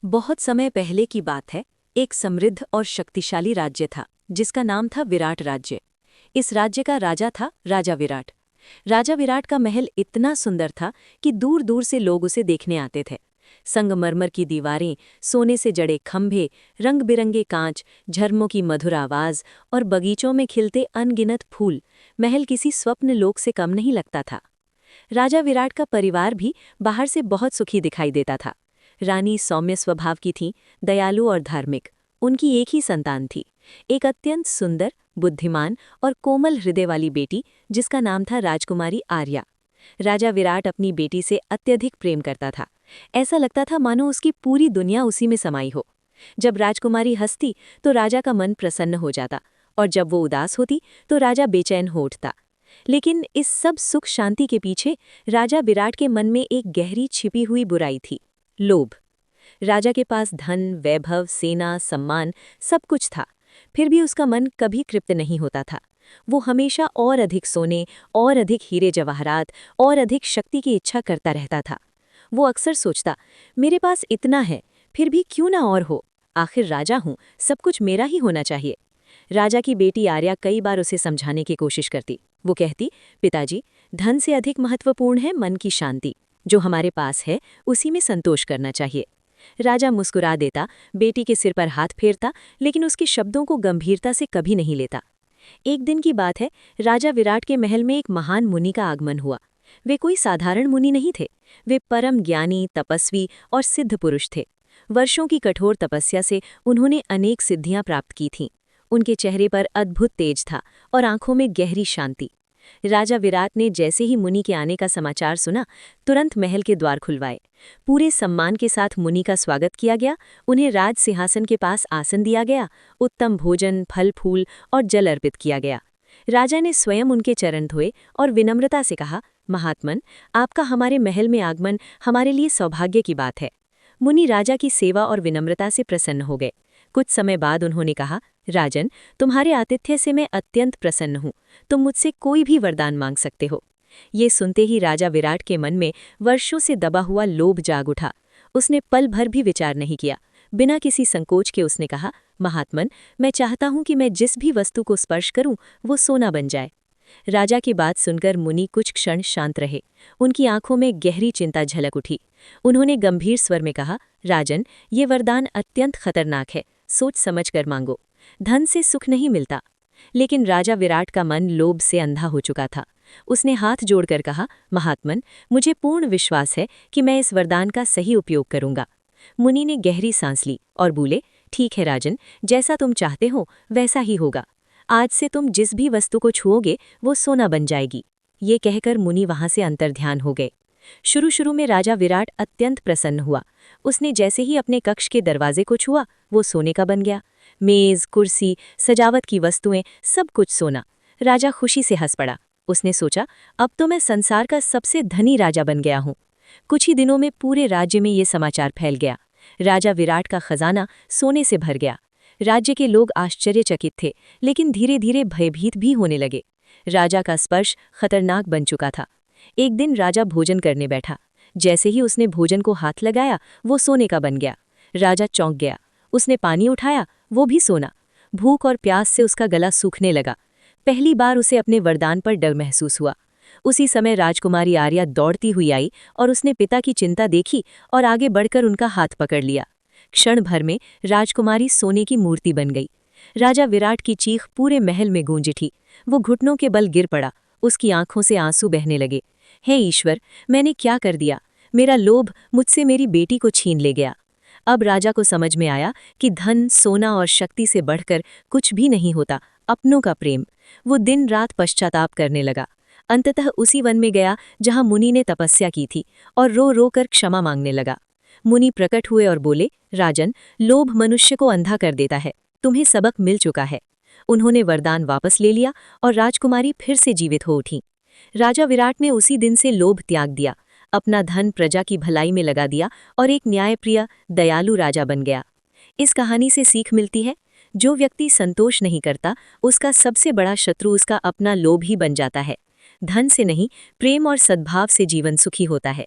बहुत समय पहले की बात है। एक समृद्ध और शक्तिशाली राज्य था जिसका नाम था विराट राज्य। इस राज्य का राजा था राजा विराट। राजा विराट का महल इतना सुंदर था कि दूर दूर से लोग उसे देखने आते थे। संगमरमर की दीवारें, सोने से जड़े खंभे, रंग बिरंगे कांच, झरनों की मधुर आवाज और बगीचों में खिलते अनगिनत फूल महल किसी स्वप्न लोक से कम नहीं लगता था। राजा विराट का परिवार भी बाहर से बहुत सुखी दिखाई देता था। रानी सौम्य स्वभाव की थी, दयालु और धार्मिक। उनकी एक ही संतान थी, एक अत्यंत सुंदर, बुद्धिमान और कोमल हृदय वाली बेटी जिसका नाम था राजकुमारी आर्या। राजा विराट अपनी बेटी से अत्यधिक प्रेम करता था। ऐसा लगता था मानो उसकी पूरी दुनिया उसी में समाई हो। जब राजकुमारी हंसती तो राजा का मन प्रसन्न हो जाता, और जब वो उदास होती तो राजा बेचैन हो उठता। लेकिन इस सब सुख शांति के पीछे राजा विराट के मन में एक गहरी छिपी हुई बुराई थी, लोभ। राजा के पास धन, वैभव, सेना, सम्मान सब कुछ था, फिर भी उसका मन कभी तृप्त नहीं होता था। वो हमेशा और अधिक सोने, और अधिक हीरे जवाहरात, और अधिक शक्ति की इच्छा करता रहता था। वो अक्सर सोचता, मेरे पास इतना है, फिर भी क्यों ना और हो। आखिर राजा हूं, सब कुछ मेरा ही होना चाहिए। राजा की बेटी आर्या कई बार उसे समझाने की कोशिश करती। वो कहती, पिताजी, धन से अधिक महत्वपूर्ण है मन की शांति। जो हमारे पास है उसी में संतोष करना चाहिए। राजा मुस्कुरा देता, बेटी के सिर पर हाथ फेरता, लेकिन उसके शब्दों को गंभीरता से कभी नहीं लेता। एक दिन की बात है, राजा विराट के महल में एक महान मुनि का आगमन हुआ। वे कोई साधारण मुनि नहीं थे। वे परम ज्ञानी, तपस्वी और सिद्ध पुरुष थे। वर्षों की कठोर तपस्या से उन्होंने अनेक सिद्धियां प्राप्त की थीं। उनके चेहरे पर अद्भुत तेज था और आंखों में गहरी शांति। राजा विराट ने जैसे ही मुनि के आने का समाचार सुना, तुरंत महल के द्वार खुलवाए। पूरे सम्मान के साथ मुनि का स्वागत किया गया। उन्हें राज सिंहासन के पास आसन दिया गया। उत्तम भोजन, फल फूल और जल अर्पित किया गया। राजा ने स्वयं उनके चरण धोए और विनम्रता से कहा, महात्मन, आपका हमारे महल में आगमन हमारे लिए सौभाग्य की बात है। मुनि राजा की सेवा और विनम्रता से प्रसन्न हो गए। कुछ समय बाद उन्होंने कहा, राजन, तुम्हारे आतिथ्य से मैं अत्यंत प्रसन्न हूँ। तुम मुझसे कोई भी वरदान मांग सकते हो। ये सुनते ही राजा विराट के मन में वर्षों से दबा हुआ लोभ जाग उठा। उसने पल भर भी विचार नहीं किया। बिना किसी संकोच के उसने कहा, महात्मन, मैं चाहता हूँ कि मैं जिस भी वस्तु को स्पर्श करूँ वो सोना बन जाए। राजा की बात सुनकर मुनि कुछ क्षण शांत रहे। उनकी आंखों में गहरी चिंता झलक उठी। उन्होंने गंभीर स्वर में कहा, राजन, ये वरदान अत्यंत खतरनाक है, सोच समझ कर मांगो। धन से सुख नहीं मिलता। लेकिन राजा विराट का मन लोभ से अंधा हो चुका था। उसने हाथ जोड़कर कहा, महात्मन, मुझे पूर्ण विश्वास है कि मैं इस वरदान का सही उपयोग करूंगा। मुनि ने गहरी सांस ली और बोले, ठीक है राजन, जैसा तुम चाहते हो वैसा ही होगा। आज से तुम जिस भी वस्तु को छुओगे वो सोना बन जाएगी। ये कहकर मुनि वहां से अंतर्ध्यान हो गए। शुरू में राजा विराट अत्यंत प्रसन्न हुआ। उसने जैसे ही अपने कक्ष के दरवाजे को छुआ वो सोने का बन गया। मेज, कुर्सी, सजावट की वस्तुएं, सब कुछ सोना। राजा खुशी से हंस पड़ा। उसने सोचा, अब तो मैं संसार का सबसे धनी राजा बन गया हूँ। कुछ ही दिनों में पूरे राज्य में ये समाचार फैल गया। राजा विराट का खजाना सोने से भर गया। राज्य के लोग आश्चर्यचकित थे, लेकिन धीरे धीरे भयभीत भी होने लगे। राजा का स्पर्श खतरनाक बन चुका था। एक दिन राजा भोजन करने बैठा। जैसे ही उसने भोजन को हाथ लगाया वो सोने का बन गया। राजा चौंक गया। उसने पानी उठाया, वो भी सोना। भूख और प्यास से उसका गला सूखने लगा। पहली बार उसे अपने वरदान पर डर महसूस हुआ। उसी समय राजकुमारी आर्या दौड़ती हुई आई और उसने पिता की चिंता देखी और आगे बढ़कर उनका हाथ पकड़ लिया। क्षण भर में राजकुमारी सोने की मूर्ति बन गई। राजा विराट की चीख पूरे महल में गूंज उठी। वो घुटनों के बल गिर पड़ा। उसकी आंखों से आंसू बहने लगे। हे ईश्वर, मैंने क्या कर दिया? मेरा लोभ मुझसे मेरी बेटी को छीन ले गया। अब राजा को समझ में आया कि धन, सोना और शक्ति से बढ़कर कुछ भी नहीं होता, अपनों का प्रेम। वो दिन रात पश्चाताप करने लगा। अंततः उसी वन में गया जहां मुनि ने तपस्या की थी और रो रो कर क्षमा मांगने लगा। मुनि प्रकट हुए और बोले, राजन, लोभ मनुष्य को अंधा कर देता है। तुम्हें सबक मिल चुका है। उन्होंने वरदान वापस ले लिया और राजकुमारी फिर से जीवित हो उठी। राजा विराट ने उसी दिन से लोभ त्याग दिया, अपना धन प्रजा की भलाई में लगा दिया और एक न्यायप्रिय, दयालु राजा बन गया। इस कहानी से सीख मिलती है, जो व्यक्ति संतोष नहीं करता उसका सबसे बड़ा शत्रु उसका अपना लोभ ही बन जाता है। धन से नहीं, प्रेम और सद्भाव से जीवन सुखी होता है।